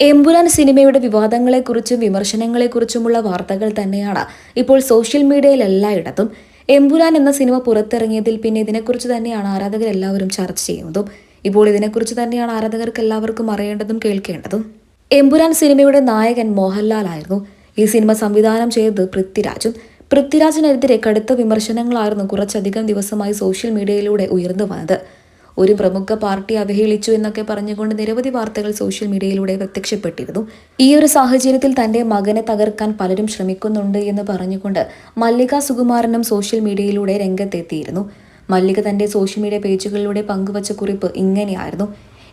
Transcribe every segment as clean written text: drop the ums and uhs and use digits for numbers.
എമ്പുരാൻ സിനിമയുടെ വിവാദങ്ങളെക്കുറിച്ചും വിമർശനങ്ങളെക്കുറിച്ചുമുള്ള വാർത്തകൾ തന്നെയാണ് ഇപ്പോൾ സോഷ്യൽ മീഡിയയിൽ എല്ലായിടത്തും. എമ്പുരാൻ എന്ന സിനിമ പുറത്തിറങ്ങിയതിൽ പിന്നെ ഇതിനെക്കുറിച്ച് തന്നെയാണ് ആരാധകരെല്ലാവരും ചർച്ച ചെയ്യുന്നതും. ഇപ്പോൾ ഇതിനെക്കുറിച്ച് തന്നെയാണ് ആരാധകർക്ക് എല്ലാവർക്കും അറിയേണ്ടതും കേൾക്കേണ്ടതും. എമ്പുരാൻ സിനിമയുടെ നായകൻ മോഹൻലാൽ ആയിരുന്നു. ഈ സിനിമ സംവിധാനം ചെയ്തത് പൃഥ്വിരാജും. പൃഥ്വിരാജിനെതിരെ കടുത്ത വിമർശനങ്ങളായിരുന്നു കുറച്ചധികം ദിവസമായി സോഷ്യൽ മീഡിയയിലൂടെ ഉയർന്നു വന്നത്. ഒരു പ്രമുഖ പാർട്ടി അവഹേളിച്ചു എന്നൊക്കെ പറഞ്ഞുകൊണ്ട് നിരവധി വാർത്തകൾ സോഷ്യൽ മീഡിയയിലൂടെ പ്രത്യക്ഷപ്പെട്ടിരുന്നു. ഈ ഒരു സാഹചര്യത്തിൽ തന്റെ മകനെ തകർക്കാൻ പലരും ശ്രമിക്കുന്നുണ്ട് എന്ന് പറഞ്ഞുകൊണ്ട് മല്ലിക സുകുമാരനും സോഷ്യൽ മീഡിയയിലൂടെ രംഗത്തെത്തിയിരുന്നു. മല്ലിക തന്റെ സോഷ്യൽ മീഡിയ പേജുകളിലൂടെ പങ്കുവച്ച കുറിപ്പ് ഇങ്ങനെയായിരുന്നു: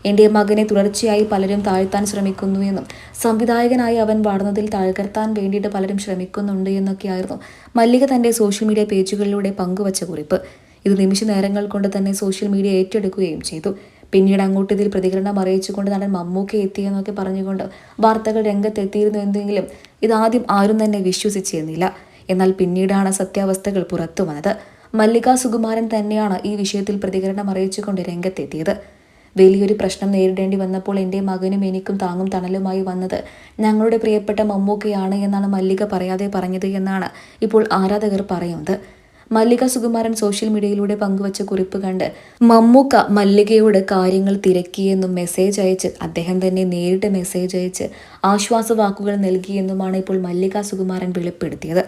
എന്റെ മകനെ തുടർച്ചയായി പലരും താഴ്ത്താൻ ശ്രമിക്കുന്നു എന്നും സംവിധായകനായി അവൻ വളർന്നതിൽ തകർത്താൻ വേണ്ടിയിട്ട് പലരും ശ്രമിക്കുന്നുണ്ട് എന്നൊക്കെയായിരുന്നു മല്ലിക തന്റെ സോഷ്യൽ മീഡിയ പേജുകളിലൂടെ പങ്കുവച്ച കുറിപ്പ്. ഇത് നിമിഷ നേരങ്ങൾ കൊണ്ട് തന്നെ സോഷ്യൽ മീഡിയ ഏറ്റെടുക്കുകയും ചെയ്തു. പിന്നീട് അങ്ങോട്ട് ഇതിൽ പ്രതികരണം അറിയിച്ചുകൊണ്ട് നടൻ മമ്മൂക്ക എത്തിയെന്നൊക്കെ പറഞ്ഞുകൊണ്ട് വാർത്തകൾ രംഗത്തെത്തിയിരുന്നു. എന്തെങ്കിലും ഇതാദ്യം ആരും തന്നെ വിശ്വസിച്ചിരുന്നില്ല. എന്നാൽ പിന്നീടാണ് സത്യാവസ്ഥകൾ പുറത്തു വന്നത്. മല്ലിക സുകുമാരൻ തന്നെയാണ് ഈ വിഷയത്തിൽ പ്രതികരണം അറിയിച്ചുകൊണ്ട് രംഗത്തെത്തിയത്. വലിയൊരു പ്രശ്നം നേരിടേണ്ടി വന്നപ്പോൾ എൻ്റെ മകനും എനിക്കും താങ്ങും തണലുമായി വന്നത് ഞങ്ങളുടെ പ്രിയപ്പെട്ട മമ്മൂക്കയാണ് എന്നാണ് മല്ലിക പറയാതെ പറഞ്ഞത് എന്നാണ് ഇപ്പോൾ ആരാധകർ പറയുന്നത്. മല്ലിക സുകുമാരൻ സോഷ്യൽ മീഡിയയിലൂടെ പങ്കുവച്ച കുറിപ്പ് കണ്ട് മമ്മൂക്ക മല്ലികയോട് കാര്യങ്ങൾ തിരക്കിയെന്നും മെസ്സേജ് അയച്ച് അദ്ദേഹം തന്നെ നേരിട്ട് മെസ്സേജ് അയച്ച് ആശ്വാസവാക്കുകൾ നൽകിയെന്നുമാണ് ഇപ്പോൾ മല്ലിക സുകുമാരൻ വെളിപ്പെടുത്തിയത്.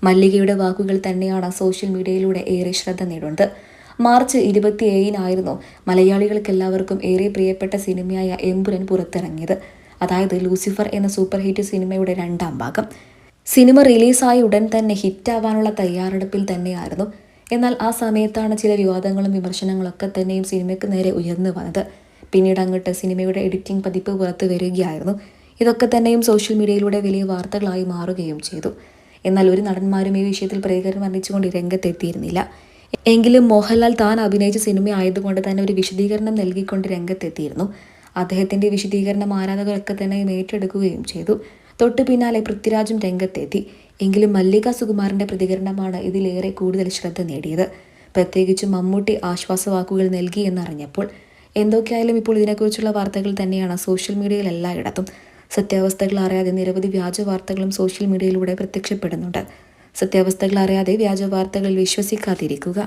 മല്ലികയുടെ വാക്കുകൾ തന്നെയാണ് സോഷ്യൽ മീഡിയയിലൂടെ ഏറെ ശ്രദ്ധ നേടുന്നത്. മാർച്ച് 27-നായിരുന്നു മലയാളികൾക്കെല്ലാവർക്കും ഏറെ പ്രിയപ്പെട്ട സിനിമയായ എമ്പുരാൻ പുറത്തിറങ്ങിയത്. അതായത് ലൂസിഫർ എന്ന സൂപ്പർ ഹിറ്റ് സിനിമയുടെ 2ാം ഭാഗം. സിനിമ റിലീസായി ഉടൻ തന്നെ ഹിറ്റാവാനുള്ള തയ്യാറെടുപ്പിൽ തന്നെയായിരുന്നു. എന്നാൽ ആ സമയത്താണ് ചില വിവാദങ്ങളും വിമർശനങ്ങളൊക്കെ തന്നെയും സിനിമയ്ക്ക് നേരെ ഉയർന്നു വന്നത്. പിന്നീട് അങ്ങോട്ട് സിനിമയുടെ എഡിറ്റിംഗ് പതിപ്പ് പുറത്തു വരികയായിരുന്നു. ഇതൊക്കെ തന്നെയും സോഷ്യൽ മീഡിയയിലൂടെ വലിയ വാർത്തകളായി മാറുകയും ചെയ്തു. എന്നാൽ ഒരു നടന്മാരും ഈ വിഷയത്തിൽ പ്രതികരണം അറിയിച്ചുകൊണ്ട് രംഗത്തെത്തിയിരുന്നില്ല. എങ്കിലും മോഹൻലാൽ താൻ അഭിനയിച്ച സിനിമ ആയതുകൊണ്ട് തന്നെ ഒരു വിശദീകരണം നൽകിക്കൊണ്ട് രംഗത്തെത്തിയിരുന്നു. അദ്ദേഹത്തിന്റെ വിശദീകരണം ആരാധകരൊക്കെ തന്നെ ഏറ്റെടുക്കുകയും ചെയ്തു. തൊട്ടു പിന്നാലെ പൃഥ്വിരാജും രംഗത്തെത്തി. എങ്കിലും മല്ലിക സുകുമാരന്റെ പ്രതികരണമാണ് ഇതിലേറെ കൂടുതൽ ശ്രദ്ധ നേടിയത്. പ്രത്യേകിച്ചും മമ്മൂട്ടി ആശ്വാസവാക്കുകൾ നൽകി എന്നറിഞ്ഞപ്പോൾ. എന്തൊക്കെയായാലും ഇപ്പോൾ ഇതിനെക്കുറിച്ചുള്ള വാർത്തകൾ തന്നെയാണ് സോഷ്യൽ മീഡിയയിൽ എല്ലായിടത്തും. സത്യാവസ്ഥകൾ അറിയാതെ നിരവധി വ്യാജ വാർത്തകളും സോഷ്യൽ മീഡിയയിലൂടെ പ്രത്യക്ഷപ്പെടുന്നുണ്ട്. സത്യാവസ്ഥകൾ അറിയാതെ വ്യാജ വാർത്തകൾ വിശ്വസിക്കാതിരിക്കുക.